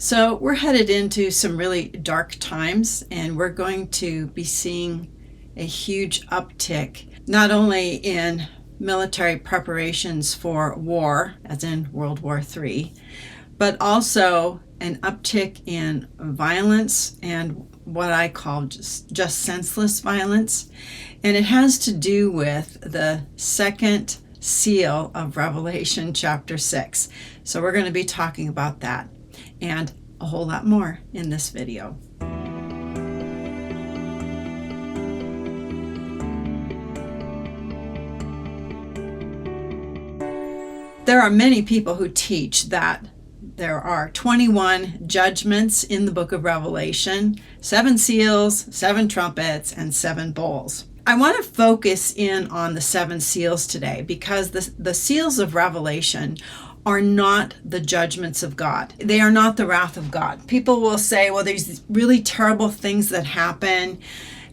So we're headed into some really dark times, and we're going to be seeing a huge uptick, not only in military preparations for war, as in World War III, but also an uptick in violence and what I call just senseless violence. And it has to do with the second seal of Revelation chapter 6. So we're going to be talking about that and a whole lot more in this video. There are many people who teach that there are 21 judgments in the book of Revelation, 7 seals, 7 trumpets, and 7 bowls. I want to focus in on the 7 seals today because the seals of Revelation are not the judgments of God. They are not the wrath of God. People will say, well, there's these really terrible things that happen,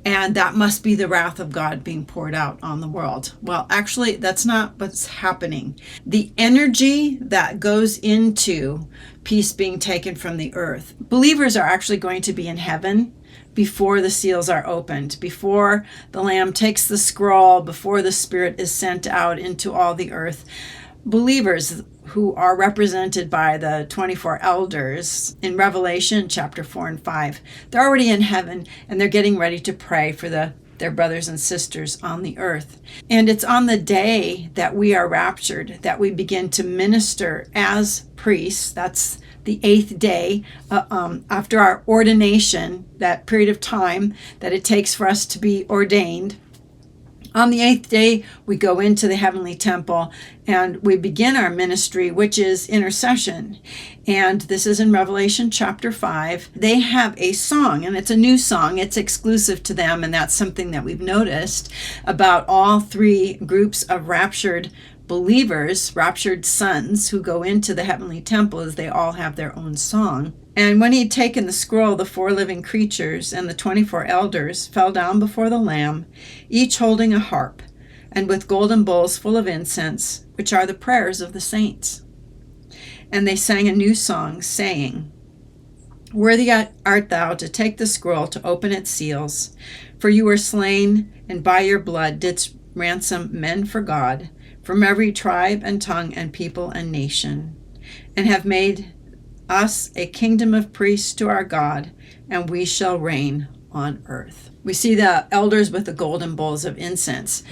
and that must be the wrath of God being poured out on the world. Well, actually, that's not what's happening. The energy that goes into peace being taken from the earth, believers are actually going to be in heaven before the seals are opened, before the Lamb takes the scroll, before the Spirit is sent out into all the earth. Believers who are represented by the 24 elders in Revelation chapter 4 and 5, they're already in heaven, and they're getting ready to pray for their brothers and sisters on the earth. And it's on the day that we are raptured that we begin to minister as priests. That's the 8th day after our ordination, that period of time that it takes for us to be ordained. On the 8th day, we go into the heavenly temple and we begin our ministry, which is intercession. And this is in Revelation chapter 5. They have a song, and it's a new song. It's exclusive to them, and that's something that we've noticed about all 3 groups of raptured believers, raptured sons who go into the heavenly temple, as they all have their own song. And when he had taken the scroll, the 4 living creatures and the 24 elders fell down before the Lamb, each holding a harp, and with golden bowls full of incense, which are the prayers of the saints. And they sang a new song, saying, Worthy art thou to take the scroll, to open its seals, for you were slain, and by your blood didst ransom men for God, from every tribe and tongue and people and nation, and have made us a kingdom of priests to our God, and we shall reign on earth. We see the elders with the golden bowls of incense.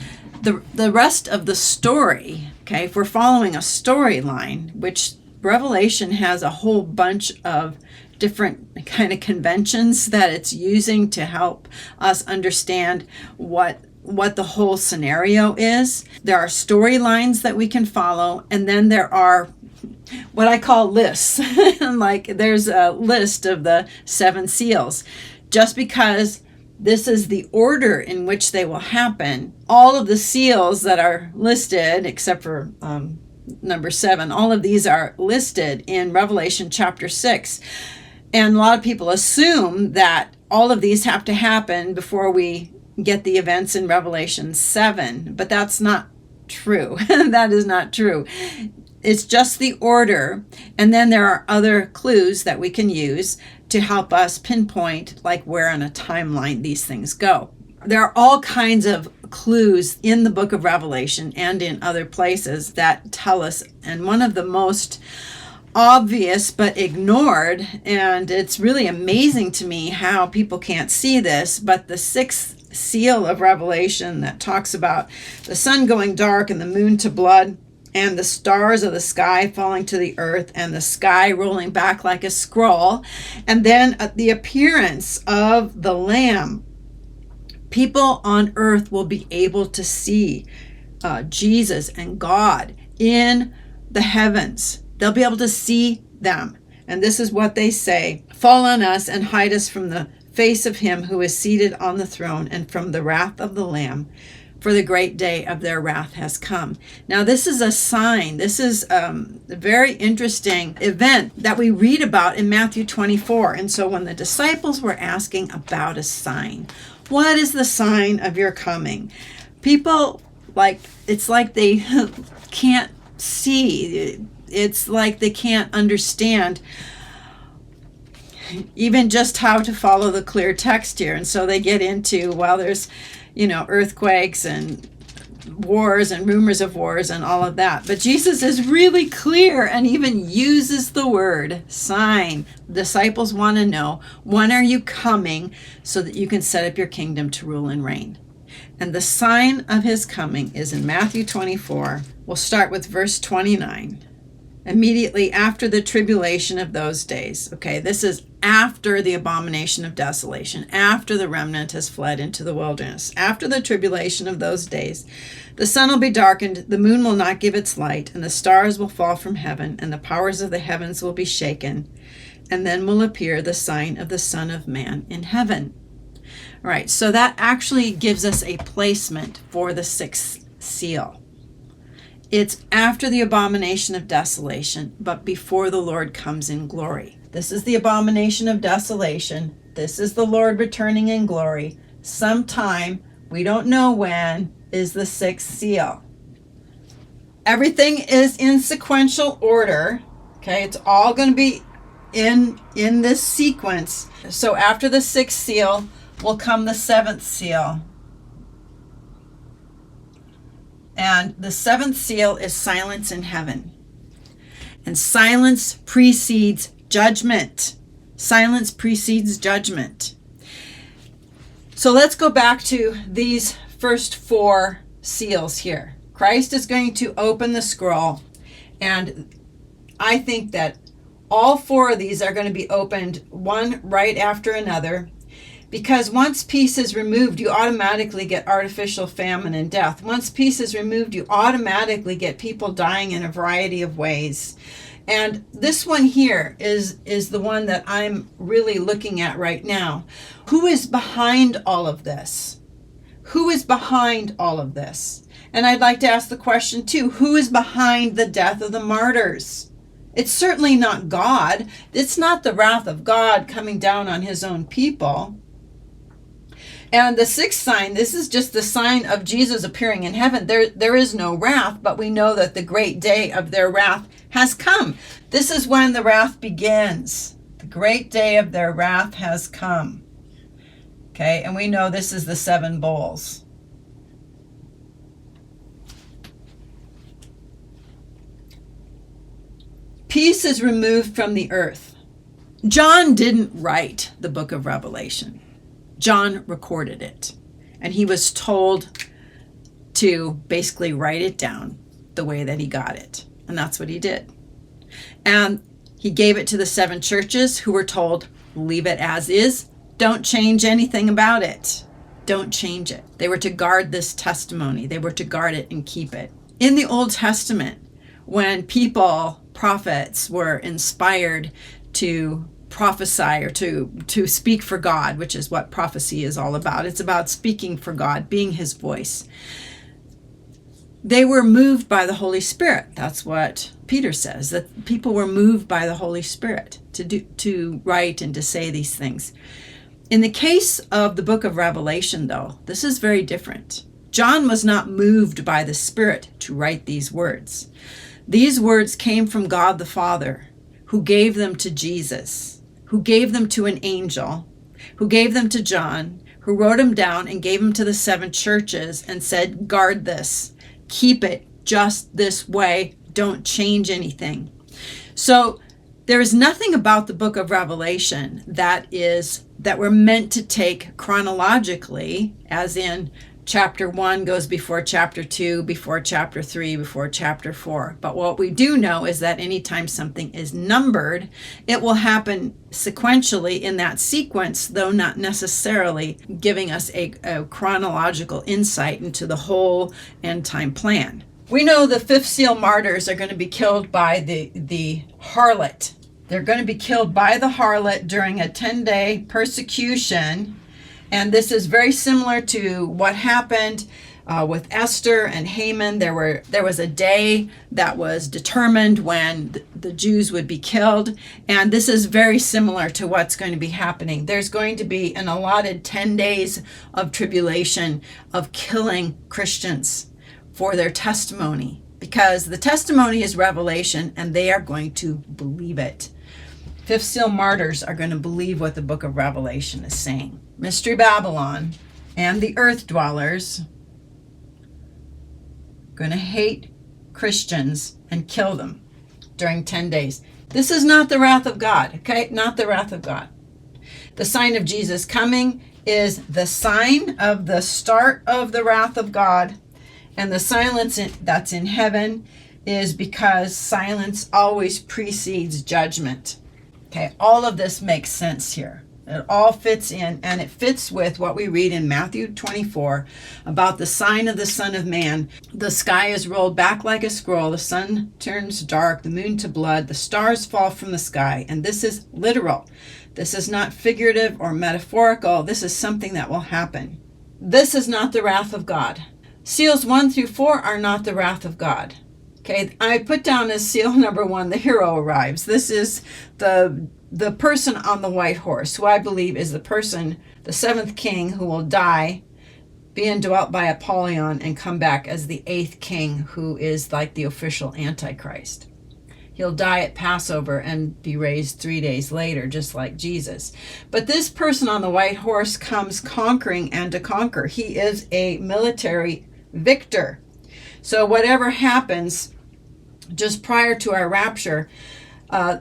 The rest of the story, okay, if we're following a storyline, which Revelation has a whole bunch of different kind of conventions that it's using to help us understand what the whole scenario is. There are storylines that we can follow, and then there are what I call lists. Like there's a list of the 7 seals. Just because this is the order in which they will happen, all of the seals that are listed, except for number 7, all of these are listed in Revelation chapter 6. And a lot of people assume that all of these have to happen before we get the events in Revelation 7, but that's not true. That is not true. It's just the order, and then there are other clues that we can use to help us pinpoint like where on a timeline these things go. There are all kinds of clues in the book of Revelation and in other places that tell us, and one of the most obvious but ignored, and it's really amazing to me how people can't see this, but the 6th seal of Revelation that talks about the sun going dark and the moon to blood, and the stars of the sky falling to the earth, and the sky rolling back like a scroll, and then the appearance of the Lamb. People on earth will be able to see Jesus and God in the heavens. They'll be able to see them. And this is what they say: Fall on us and hide us from the face of him who is seated on the throne and from the wrath of the Lamb, for the great day of their wrath has come. Now, this is a sign. This is a very interesting event that we read about in Matthew 24. And so when the disciples were asking about a sign, what is the sign of your coming? People, it's like they can't see. It's like they can't understand even just how to follow the clear text here. And so they get into, well, there's, earthquakes and wars and rumors of wars and all of that. But Jesus is really clear and even uses the word sign. Disciples want to know, when are you coming so that you can set up your kingdom to rule and reign? And the sign of his coming is in Matthew 24. We'll start with verse 29. Immediately after the tribulation of those days. Okay, this is after the abomination of desolation, after the remnant has fled into the wilderness, after the tribulation of those days. The sun will be darkened, the moon will not give its light, and the stars will fall from heaven, and the powers of the heavens will be shaken. And then will appear the sign of the Son of Man in heaven. All right, so that actually gives us a placement for the sixth seal. It's after the abomination of desolation, but before the Lord comes in glory. This is the abomination of desolation. This is the Lord returning in glory. Sometime, we don't know when, is the sixth seal. Everything is in sequential order. Okay, it's all going to be in this sequence. So after the sixth seal will come the seventh seal. And the seventh seal is silence in heaven. And silence precedes judgment. Silence precedes judgment. So let's go back to these first four seals here. Christ is going to open the scroll. And I think that all four of these are going to be opened one right after another. Because once peace is removed, you automatically get artificial famine and death. Once peace is removed, you automatically get people dying in a variety of ways. And this one here is the one that I'm really looking at right now. Who is behind all of this? Who is behind all of this? And I'd like to ask the question too, who is behind the death of the martyrs? It's certainly not God. It's not the wrath of God coming down on his own people. And the sixth sign, this is just the sign of Jesus appearing in heaven. There is no wrath, but we know that the great day of their wrath has come. This is when the wrath begins. The great day of their wrath has come. Okay, and we know this is the seven bowls. Peace is removed from the earth. John didn't write the book of Revelation. John recorded it, and he was told to basically write it down the way that he got it, and that's what he did. And he gave it to the seven churches who were told, leave it as is, don't change anything about it, don't change it. They were to guard this testimony, they were to guard it and keep it. In the Old Testament, when prophets were inspired to prophesy or to speak for God, which is what prophecy is all about. It's about speaking for God, being his voice. They were moved by the Holy Spirit. That's what Peter says, that people were moved by the Holy Spirit to write and to say these things. In the case of the book of Revelation, though, this is very different. John was not moved by the Spirit to write these words. These words came from God the Father, who gave them to Jesus, who gave them to an angel, who gave them to John, who wrote them down and gave them to the seven churches and said, guard this, keep it just this way, don't change anything. So there is nothing about the book of Revelation that we're meant to take chronologically, as in chapter 1 goes before chapter 2, before chapter 3, before chapter 4. But what we do know is that anytime something is numbered, it will happen sequentially in that sequence, though not necessarily giving us a chronological insight into the whole end time plan. We know the fifth seal martyrs are going to be killed by the harlot. They're going to be killed by the harlot during a 10-day persecution. And this is very similar to what happened with Esther and Haman. There was a day that was determined when the Jews would be killed. And this is very similar to what's going to be happening. There's going to be an allotted 10 days of tribulation of killing Christians for their testimony. Because the testimony is revelation and they are going to believe it. Fifth seal martyrs are going to believe what the book of Revelation is saying. Mystery Babylon and the earth dwellers are going to hate Christians and kill them during 10 days. This is not the wrath of God, okay? Not the wrath of God. The sign of Jesus coming is the sign of the start of the wrath of God, and the silence that's in heaven is because silence always precedes judgment. Okay, all of this makes sense here. It all fits in, and it fits with what we read in Matthew 24 about the sign of the Son of Man. The sky is rolled back like a scroll, the sun turns dark, the moon to blood, the stars fall from the sky, and this is literal. This is not figurative or metaphorical. This is something that will happen. This is not the wrath of God. Seals 1 through 4 are not the wrath of God. Okay, I put down as seal number 1, the hero arrives. This is the person on the white horse, who I believe is the person, the seventh king, who will die, be indwelt by Apollyon, and come back as the eighth king, who is like the official Antichrist. He'll die at Passover and be raised 3 days later, just like Jesus. But this person on the white horse comes conquering and to conquer. He is a military victor. So whatever happens just prior to our rapture,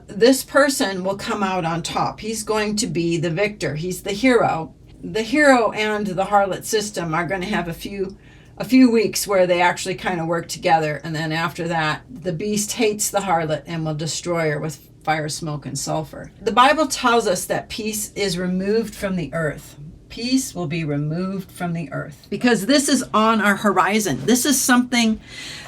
this person will come out on top. He's going to be the victor. He's the hero. The hero and the harlot system are going to have a few weeks where they actually kind of work together, and then after that, the beast hates the harlot and will destroy her with fire, smoke, and sulfur. The Bible tells us that peace is removed from the earth. Peace will be removed from the earth because this is on our horizon. This is something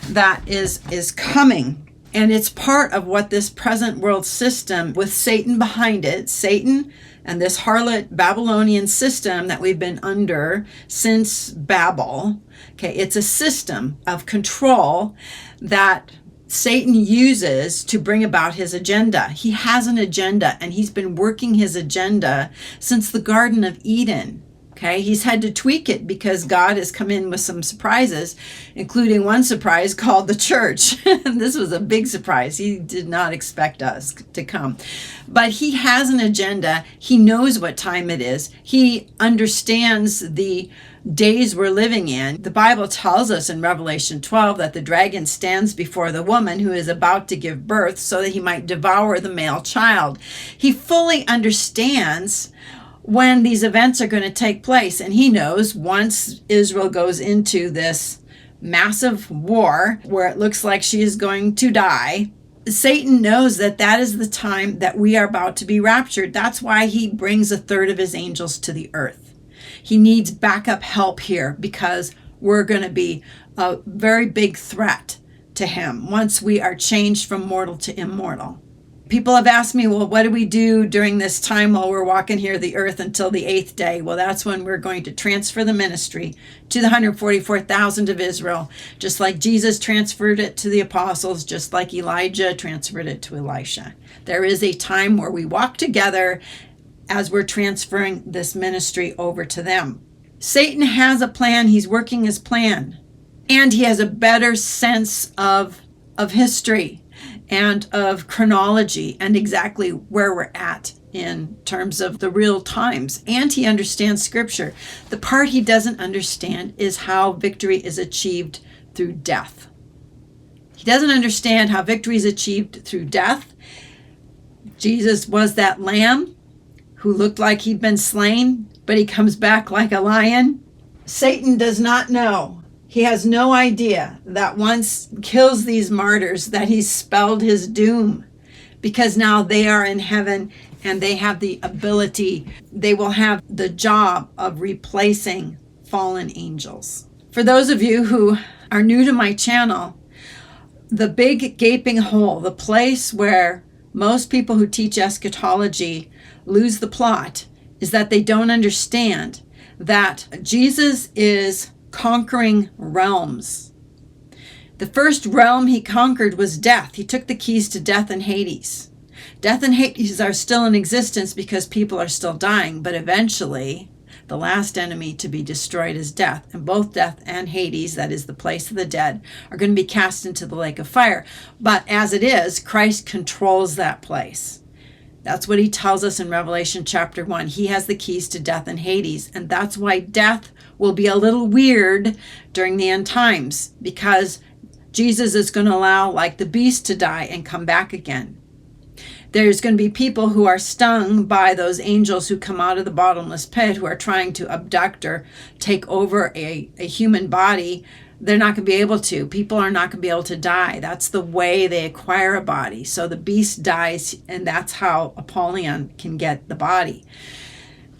that is coming. And it's part of what this present world system with Satan behind it, Satan and this harlot Babylonian system that we've been under since Babel. Okay, it's a system of control that Satan uses to bring about his agenda. He has an agenda, and he's been working his agenda since the Garden of Eden. Okay, he's had to tweak it because God has come in with some surprises, including one surprise called the church. And this was a big surprise. He did not expect us to come. But he has an agenda. He knows what time it is. He understands the days we're living in. The Bible tells us in Revelation 12 that the dragon stands before the woman who is about to give birth so that he might devour the male child. He fully understands when these events are going to take place. And he knows once Israel goes into this massive war where it looks like she is going to die, Satan knows that that is the time that we are about to be raptured. That's why he brings a third of his angels to the earth. He needs backup help here because we're going to be a very big threat to him once we are changed from mortal to immortal. People have asked me, well, what do we do during this time while we're walking here the earth until the 8th day? Well, that's when we're going to transfer the ministry to the 144,000 of Israel, just like Jesus transferred it to the apostles, just like Elijah transferred it to Elisha. There is a time where we walk together as we're transferring this ministry over to them. Satan has a plan. He's working his plan. And he has a better sense of history and of chronology and exactly where we're at in terms of the real times. And he understands scripture. The part he doesn't understand is how victory is achieved through death. He doesn't understand how victory is achieved through death. Jesus was that lamb who looked like he'd been slain, but he comes back like a lion. Satan does not know. He has no idea that once he kills these martyrs, that he's spelled his doom, because now they are in heaven and they have the ability, they will have the job of replacing fallen angels. For those of you who are new to my channel, the big gaping hole, the place where most people who teach eschatology lose the plot, is that they don't understand that Jesus is conquering realms. The first realm he conquered was death. He took the keys to death and Hades. Death and Hades are still in existence because people are still dying, but eventually the last enemy to be destroyed is death. And both death and Hades, that is the place of the dead, are going to be cast into the lake of fire. But as it is, Christ controls that place. That's what he tells us in Revelation chapter 1. He has the keys to death and Hades. And that's why death will be a little weird during the end times, because Jesus is going to allow, like the beast, to die and come back again. There's going to be people who are stung by those angels who come out of the bottomless pit, who are trying to abduct or take over a human body. They're not going to be able to. People are not going to be able to die. That's the way they acquire a body. So the beast dies, and that's how Apollyon can get the body.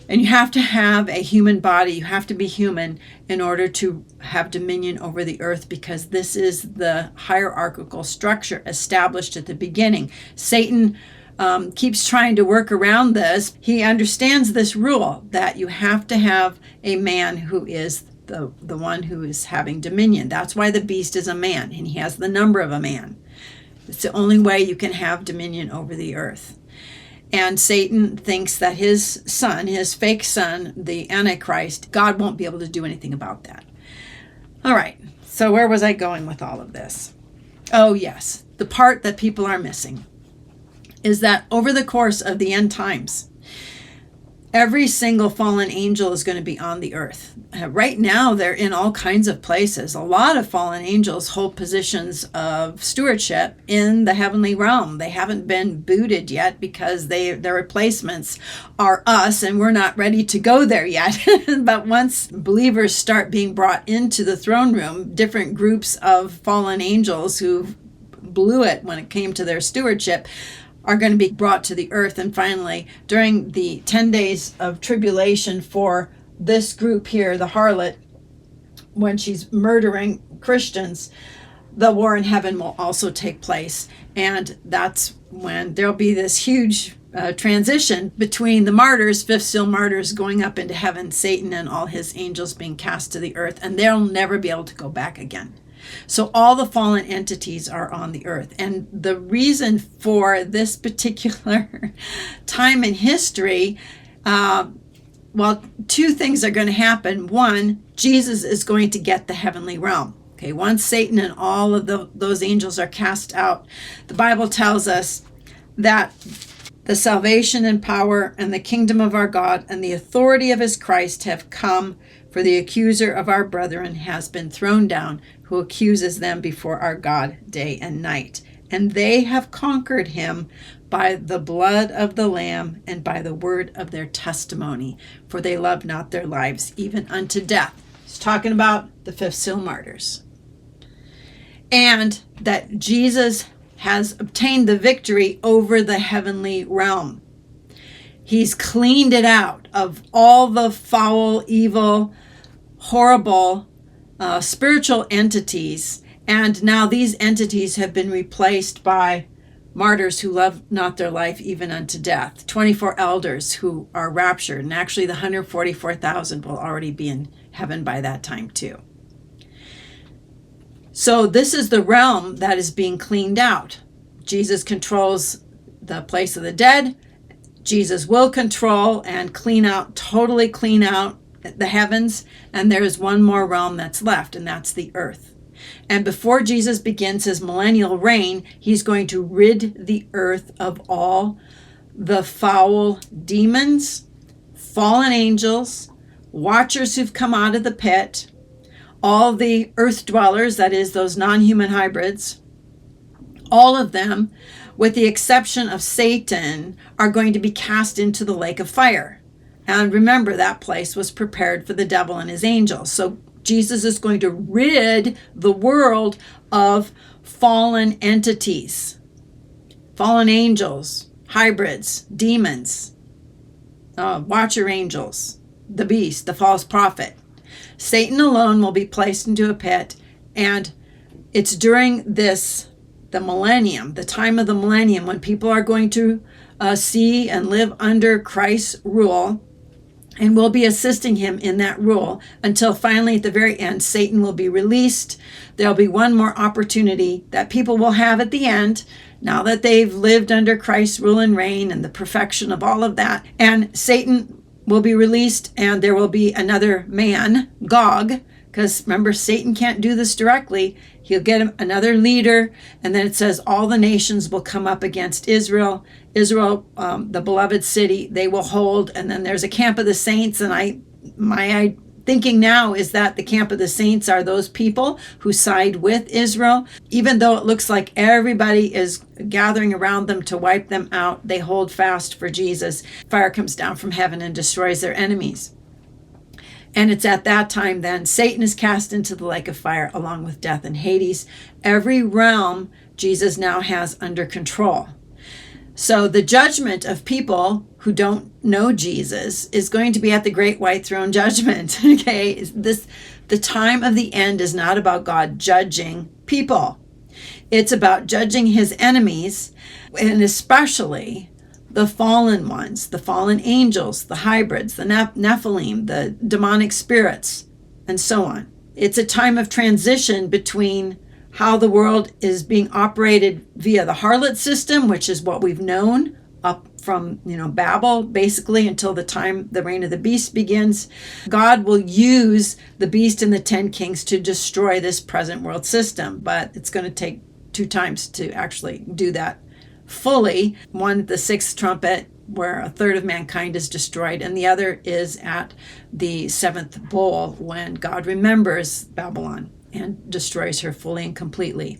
And you have to have a human body. You have to be human in order to have dominion over the earth, because this is the hierarchical structure established at the beginning. Satan keeps trying to work around this. He understands this rule that you have to have a man who is the one who is having dominion. That's why the beast is a man, and he has the number of a man. It's the only way you can have dominion over the earth. And Satan thinks that his son, his fake son, the Antichrist, God won't be able to do anything about that. All right, so where was I going with all of this? Oh, yes, the part that people are missing is that over the course of the end times, every single fallen angel is going to be on the earth. Right now, they're in all kinds of places. A lot of fallen angels hold positions of stewardship in the heavenly realm. They haven't been booted yet because their replacements are us, and we're not ready to go there yet. But once believers start being brought into the throne room, different groups of fallen angels who blew it when it came to their stewardship are going to be brought to the earth. And finally, during the 10 days of tribulation for this group here, the harlot, when she's murdering Christians, the war in heaven will also take place. And that's when there'll be this huge transition between the martyrs, fifth seal martyrs, going up into heaven, Satan and all his angels being cast to the earth, and they'll never be able to go back again. So all the fallen entities are on the earth. And the reason for this particular time in history, two things are going to happen. One, Jesus is going to get the heavenly realm. Okay, once Satan and all of those angels are cast out, the Bible tells us that the salvation and power and the kingdom of our God and the authority of his Christ have come, for the accuser of our brethren has been thrown down, who accuses them before our God day and night. And they have conquered him by the blood of the Lamb and by the word of their testimony, for they loved not their lives even unto death. He's talking about the fifth seal martyrs. And that Jesus has obtained the victory over the heavenly realm. He's cleaned it out of all the foul, evil, horrible spiritual entities, and now these entities have been replaced by martyrs who love not their life even unto death, 24 elders who are raptured, and actually the 144,000 will already be in heaven by that time too. So this is the realm that is being cleaned out. Jesus controls the place of the dead. Jesus will control and totally clean out the heavens, and there is one more realm that's left, and that's the earth. And before Jesus begins his millennial reign, he's going to rid the earth of all the foul demons, fallen angels, watchers who've come out of the pit, all the earth dwellers, that is, those non-human hybrids. All of them, with the exception of Satan, are going to be cast into the lake of fire. And remember, that place was prepared for the devil and his angels. So Jesus is going to rid the world of fallen entities, fallen angels, hybrids, demons, watcher angels, the beast, the false prophet. Satan alone will be placed into a pit, and it's during the millennium, the time of the millennium, when people are going to see and live under Christ's rule, and we'll be assisting him in that rule until finally at the very end, Satan will be released. There'll be one more opportunity that people will have at the end, now that they've lived under Christ's rule and reign and the perfection of all of that. And Satan will be released, and there will be another man, Gog, because remember, Satan can't do this directly. He'll get another leader, and then it says all the nations will come up against Israel. Israel, the beloved city, they will hold, and then there's a camp of the saints, and my thinking now is that the camp of the saints are those people who side with Israel. Even though it looks like everybody is gathering around them to wipe them out, they hold fast for Jesus. Fire comes down from heaven and destroys their enemies. And it's at that time then Satan is cast into the lake of fire along with death and Hades. Every realm Jesus now has under control. So the judgment of people who don't know Jesus is going to be at the great white throne judgment. Okay, the time of the end is not about God judging people. It's about judging his enemies, and especially the fallen ones, the fallen angels, the hybrids, the Nephilim, the demonic spirits, and so on. It's a time of transition between how the world is being operated via the harlot system, which is what we've known up from Babel, basically, until the time the reign of the beast begins. God will use the beast and the 10 kings to destroy this present world system, but it's going to take 2 times to actually do that fully. One at the 6th trumpet, where a third of mankind is destroyed, and the other is at the 7th bowl, when God remembers Babylon and destroys her fully and completely.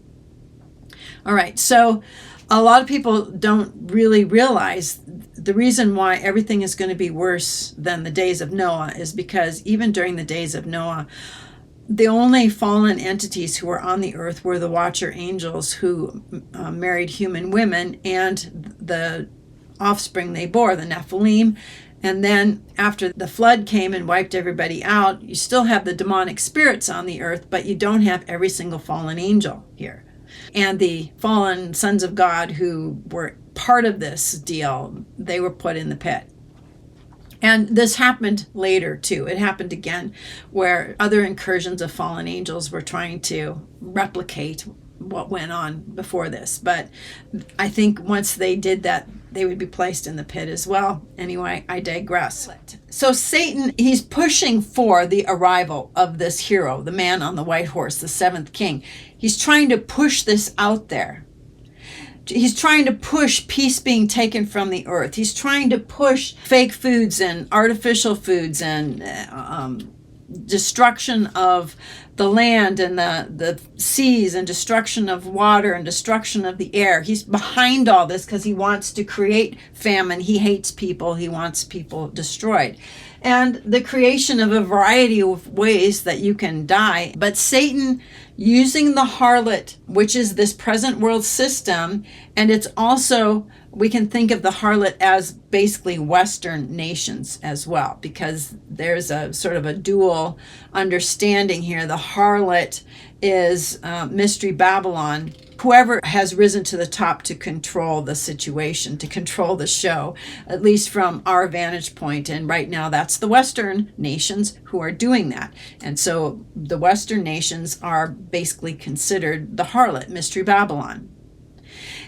All right, so a lot of people don't really realize the reason why everything is going to be worse than the days of Noah is because even during the days of Noah, the only fallen entities who were on the earth were the watcher angels who married human women and the offspring they bore, the Nephilim. And then after the flood came and wiped everybody out, you still have the demonic spirits on the earth, but you don't have every single fallen angel here. And the fallen sons of God who were part of this deal, they were put in the pit. And this happened later too. It happened again where other incursions of fallen angels were trying to replicate what went on before this. But I think once they did that, they would be placed in the pit as well. Anyway, I digress. So Satan, he's pushing for the arrival of this hero, the man on the white horse, the 7th king. He's trying to push this out there. He's trying to push peace being taken from the earth. He's trying to push fake foods and artificial foods and destruction of the land and the seas and destruction of water and destruction of the air. He's behind all this because he wants to create famine. He hates people. He wants people destroyed. And the creation of a variety of ways that you can die. But Satan, using the harlot, which is this present world system, and it's also, we can think of the harlot as basically Western nations as well, because there's a sort of a dual understanding here. The harlot is Mystery Babylon, whoever has risen to the top to control the situation, to control the show, at least from our vantage point. And right now that's the Western nations who are doing that. And so the Western nations are basically considered the harlot, Mystery Babylon.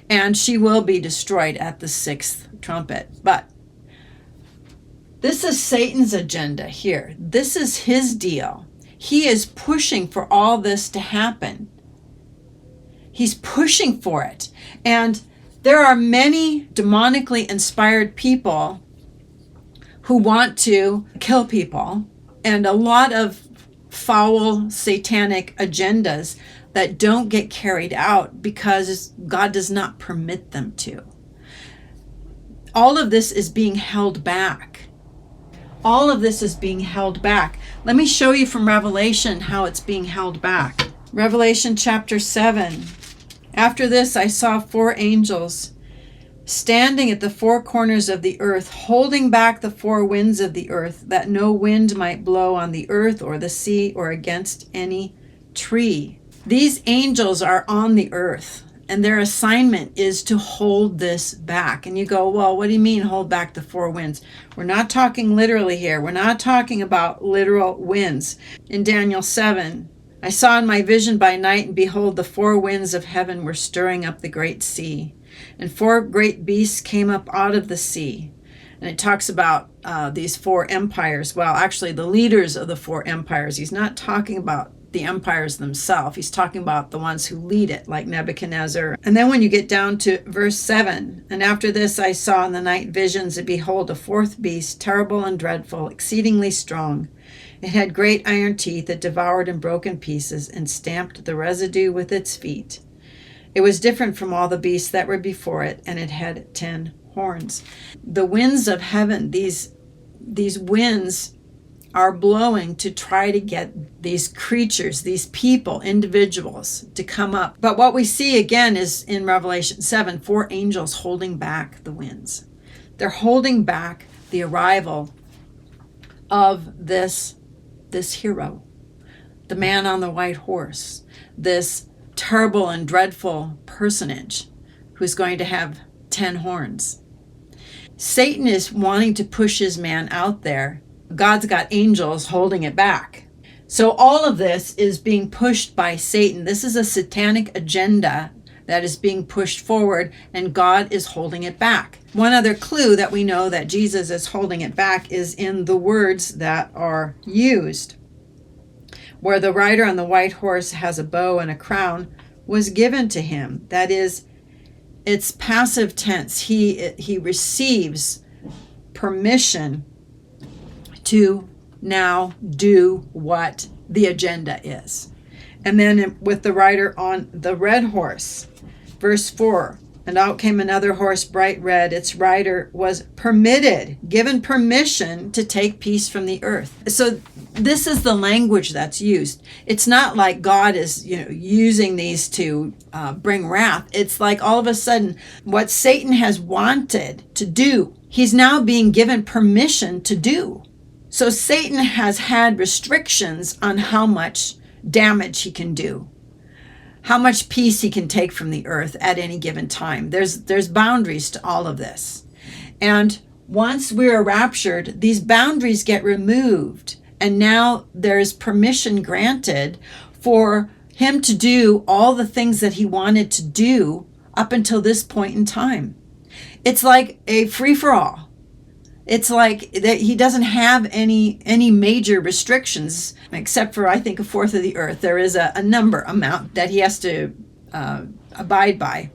And she will be destroyed at the 6th trumpet. But this is Satan's agenda here. This is his deal. He is pushing for all this to happen. He's pushing for it. And there are many demonically inspired people who want to kill people, and a lot of foul satanic agendas that don't get carried out because God does not permit them to. All of this is being held back. All of this is being held back. Let me show you from Revelation how it's being held back. Revelation chapter 7. After this, I saw 4 angels standing at the 4 corners of the earth, holding back the 4 winds of the earth, that no wind might blow on the earth or the sea or against any tree. These angels are on the earth, and their assignment is to hold this back. And you go, well, what do you mean hold back the 4 winds? We're not talking literally here. We're not talking about literal winds. In Daniel 7, I saw in my vision by night, and behold, the 4 winds of heaven were stirring up the great sea. And 4 great beasts came up out of the sea. And it talks about these four empires. Well, actually, the leaders of the four empires. He's not talking about the empires themselves. He's talking about the ones who lead it, like Nebuchadnezzar. And then when you get down to verse 7, and after this I saw in the night visions, and behold, a fourth beast, terrible and dreadful, exceedingly strong. It had great iron teeth, it devoured and broke in pieces, and stamped the residue with its feet. It was different from all the beasts that were before it, and it had 10 horns. The winds of heaven, these winds are blowing to try to get these creatures, these people, individuals, to come up. But what we see again is in Revelation 7, 4 angels holding back the winds. They're holding back the arrival of this hero, the man on the white horse, this terrible and dreadful personage who's going to have 10 horns. Satan is wanting to push his man out there. God's got angels holding it back. So all of this is being pushed by Satan. This is a satanic agenda that is being pushed forward, and God is holding it back. One other clue that we know that Jesus is holding it back is in the words that are used. Where the rider on the white horse has a bow and a crown was given to him. That is, it's passive tense. He receives permission to now do what the agenda is. And then with the rider on the red horse, verse 4, and out came another horse, bright red. Its rider was given permission to take peace from the earth. So this is the language that's used. It's not like God is, using these to bring wrath. It's like all of a sudden what Satan has wanted to do, he's now being given permission to do. So Satan has had restrictions on how much damage he can do, how much peace he can take from the earth at any given time. There's boundaries to all of this. And once we're raptured, these boundaries get removed. And now there's permission granted for him to do all the things that he wanted to do up until this point in time. It's like a free-for-all. It's like that he doesn't have any major restrictions, except for, I think, a fourth of the earth. There is a amount that he has to abide by.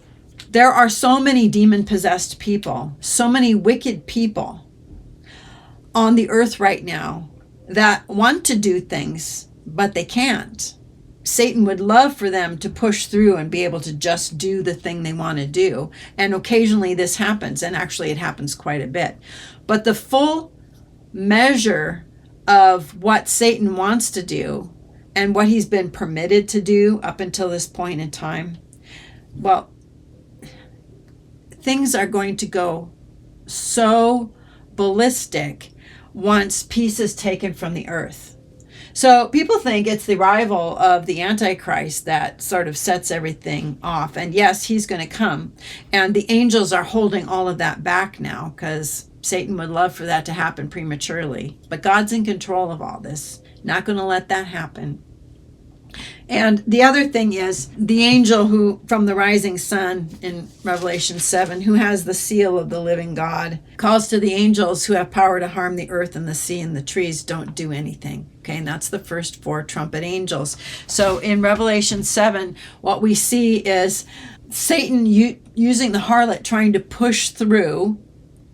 There are so many demon-possessed people, so many wicked people on the earth right now that want to do things, but they can't. Satan would love for them to push through and be able to just do the thing they want to do. And occasionally this happens, and actually it happens quite a bit. But the full measure of what Satan wants to do and what he's been permitted to do up until this point in time, well, things are going to go so ballistic once peace is taken from the earth. So people think it's the arrival of the Antichrist that sort of sets everything off. And yes, he's going to come. And the angels are holding all of that back now because Satan would love for that to happen prematurely. But God's in control of all this. Not going to let that happen. And the other thing is the angel who from the rising sun in Revelation 7, who has the seal of the living God, calls to the angels who have power to harm the earth and the sea and the trees, don't do anything. Okay, and that's the first 4 trumpet angels. So in Revelation 7, what we see is Satan using the harlot trying to push through,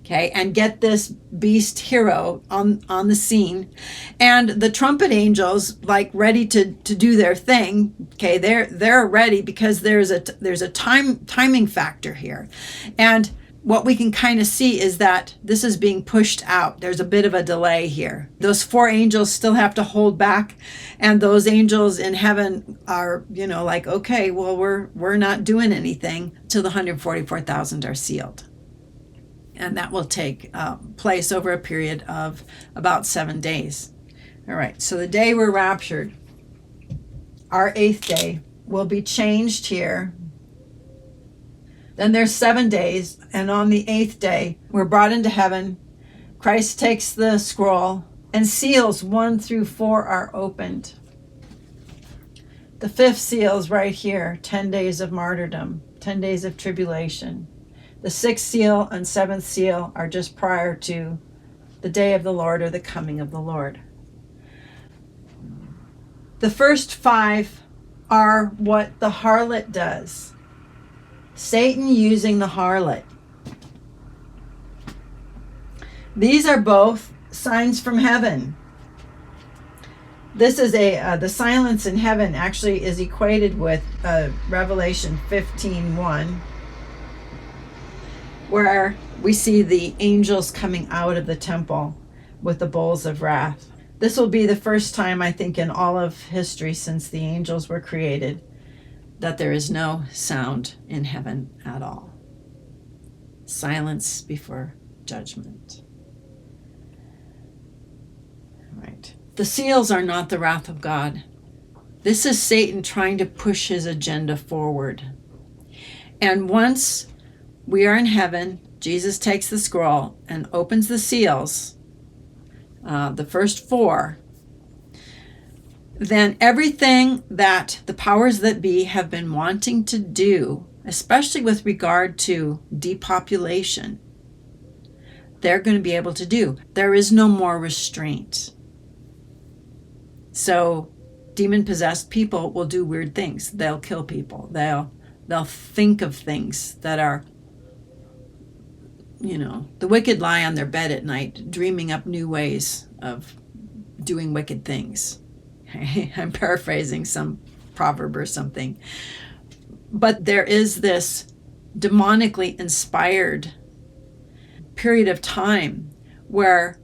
okay, and get this beast hero on the scene, and the trumpet angels like ready to do their thing. Okay, they're ready because there's a timing factor here, and what we can kind of see is that this is being pushed out. There's a bit of a delay here. Those 4 angels still have to hold back, and those angels in heaven are, like, okay, well, we're not doing anything till the 144,000 are sealed. And that will take place over a period of about 7 days. All right, so the day we're raptured, our 8th day, will be changed here. Then there's 7 days, and on the 8th day, we're brought into heaven. Christ takes the scroll, and seals 1 through 4 are opened. The 5th seal is right here, 10 days of martyrdom, 10 days of tribulation. The sixth seal and seventh seal are just prior to the day of the Lord or the coming of the Lord. The first 5 are what the harlot does. Satan using the harlot. These are both signs from heaven. This is the silence in heaven actually is equated with Revelation 15:1, where we see the angels coming out of the temple with the bowls of wrath. This will be the first time, I think, in all of history since the angels were created that there is no sound in heaven at all. Silence before judgment. Right. The seals are not the wrath of God. This is Satan trying to push his agenda forward. And once we are in heaven, Jesus takes the scroll and opens the seals, the first 4, then everything that the powers that be have been wanting to do, especially with regard to depopulation, they're going to be able to do. There is no more restraint. So demon-possessed people will do weird things. They'll kill people. They'll think of things that are, the wicked lie on their bed at night, dreaming up new ways of doing wicked things. I'm paraphrasing some proverb or something. But there is this demonically inspired period of time where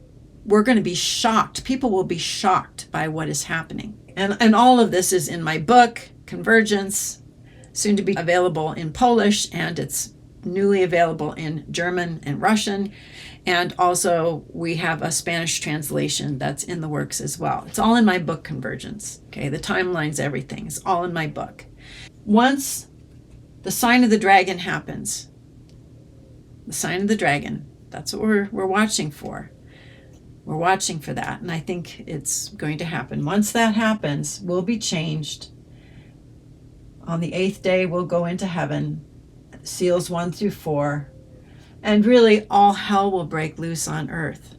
we're going to be shocked. People will be shocked by what is happening. And all of this is in my book, Convergence, soon to be available in Polish, and it's newly available in German and Russian. And also we have a Spanish translation that's in the works as well. It's all in my book, Convergence. Okay, the timelines, everything. It's all in my book. Once the sign of the dragon happens, the sign of the dragon, that's what we're watching for. We're watching for that, and I think it's going to happen. Once that happens, we'll be changed. On the 8th day, we'll go into heaven, seals 1 through 4, and really all hell will break loose on earth.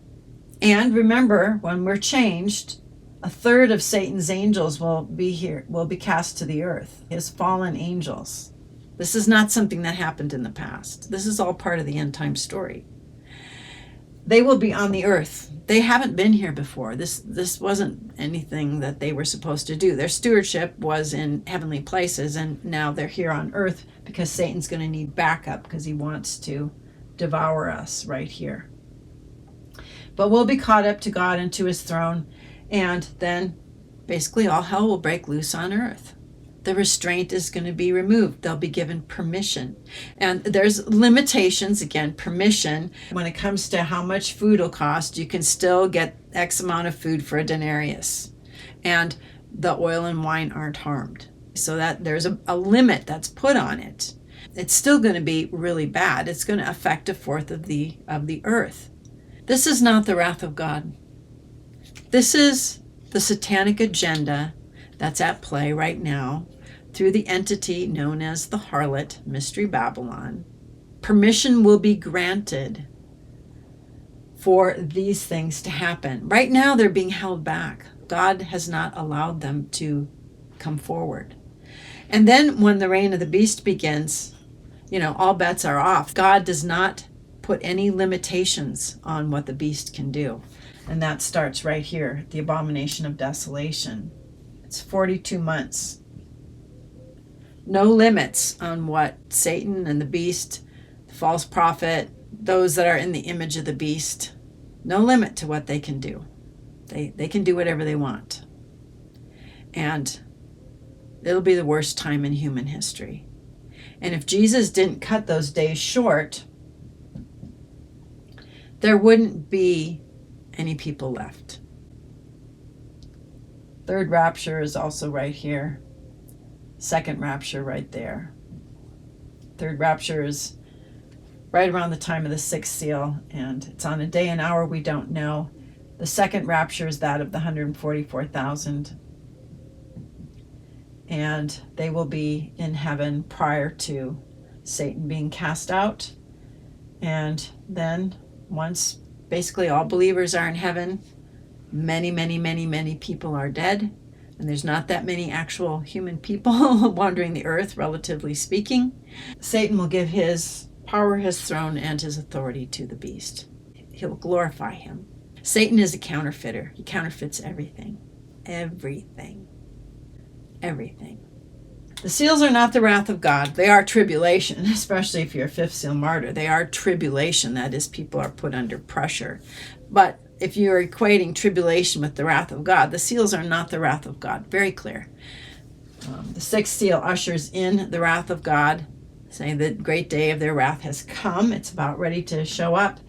And remember, when we're changed, 1/3 of Satan's angels will be cast to the earth, his fallen angels. This is not something that happened in the past. This is all part of the end time story. They will be on the earth. They haven't been here before. This wasn't anything that they were supposed to do. Their stewardship was in heavenly places, and now they're here on earth because Satan's going to need backup because he wants to devour us right here. But we'll be caught up to God and to his throne, and then basically all hell will break loose on earth. The restraint is going to be removed. They'll be given permission. And there's limitations, again, permission. When it comes to how much food will cost, you can still get X amount of food for a denarius. And the oil and wine aren't harmed. So that there's a limit that's put on it. It's still going to be really bad. It's going to affect 1/4 of the earth. This is not the wrath of God. This is the satanic agenda that's at play right now through the entity known as the harlot, Mystery Babylon. Permission will be granted for these things to happen. Right now, they're being held back. God has not allowed them to come forward. And then when the reign of the beast begins, all bets are off. God does not put any limitations on what the beast can do. And that starts right here, the abomination of desolation. It's 42 months. No limits on what Satan and the beast, the false prophet, those that are in the image of the beast, no limit to what they can do. They can do whatever they want. And it'll be the worst time in human history. And if Jesus didn't cut those days short, there wouldn't be any people left. Third rapture is also right here. Second rapture right there. Third rapture is right around the time of the 6th seal, and it's on a day and hour we don't know. The second rapture is that of the 144,000, and they will be in heaven prior to Satan being cast out And then once basically all believers are in heaven, many, many, many, many people are dead. And there's not that many actual human people wandering the earth, relatively speaking. Satan will give his power, his throne, and his authority to the beast. He'll glorify him. Satan is a counterfeiter. He counterfeits everything. Everything. Everything. The seals are not the wrath of God. They are tribulation, especially if you're a fifth seal martyr. They are tribulation. That is, people are put under pressure. But if you're equating tribulation with the wrath of God, the seals are not the wrath of God. Very clear. The sixth seal ushers in the wrath of God, saying the great day of their wrath has come. It's about ready to show up.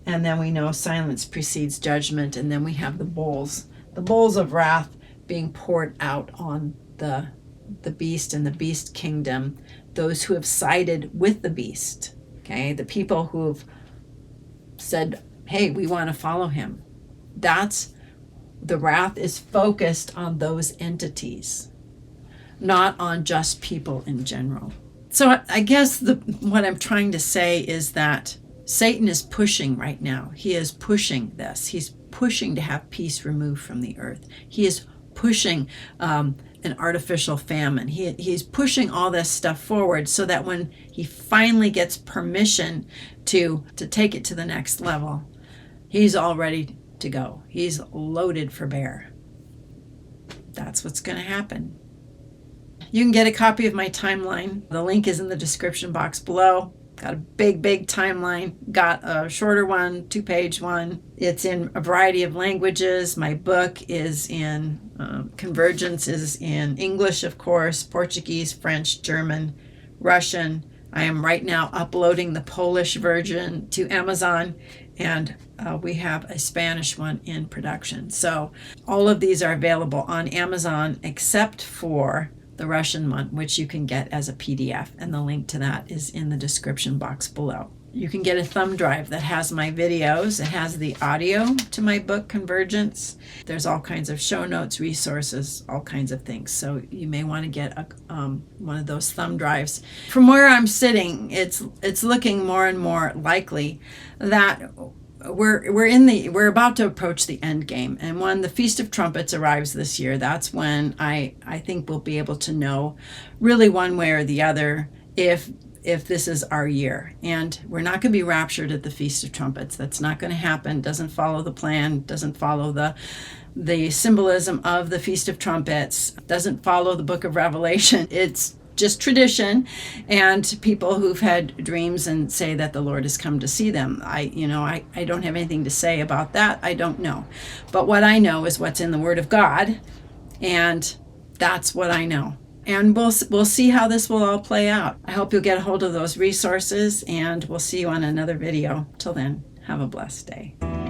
And then we know silence precedes judgment. And then we have the bowls of wrath being poured out on the beast and the beast kingdom, those who have sided with the beast. Okay, the people who've said, hey, we want to follow him. That's the wrath is focused on those entities, not on just people in general. So I guess what I'm trying to say is that Satan is pushing right now. He is pushing this. He's pushing to have peace removed from the earth. He is pushing an artificial famine. He's pushing all this stuff forward so that when he finally gets permission to take it to the next level, he's all ready to go. He's loaded for bear. That's what's going to happen. You can get a copy of my timeline. The link is in the description box below. Got a big timeline. Got a shorter one, 2-page one. It's in a variety of languages. My book is in Convergence is in English, of course, Portuguese, French, German, Russian. I am right now uploading the Polish version to Amazon, and we have a Spanish one in production. So all of these are available on Amazon except for the Russian one, which you can get as a PDF, and the link to that is in the description box below. You can get a thumb drive that has my videos. It has the audio to my book, Convergence. There's all kinds of show notes, resources, all kinds of things. So you may want to get one of those thumb drives. From where I'm sitting, it's looking more and more likely that we're about to approach the end game. And when the Feast of Trumpets arrives this year, that's when I think we'll be able to know really one way or the other if this is our year. And we're not going to be raptured at the Feast of Trumpets. That's not going to happen. Doesn't follow the plan, doesn't follow the symbolism of the Feast of Trumpets, doesn't follow the book of Revelation. It's just tradition and people who've had dreams and say that the Lord has come to see them. I don't have anything to say about that. I don't know. But what I know is what's in the Word of God, and that's what I know. And we'll see how this will all play out. I hope you'll get a hold of those resources, and we'll see you on another video. Till then, have a blessed day.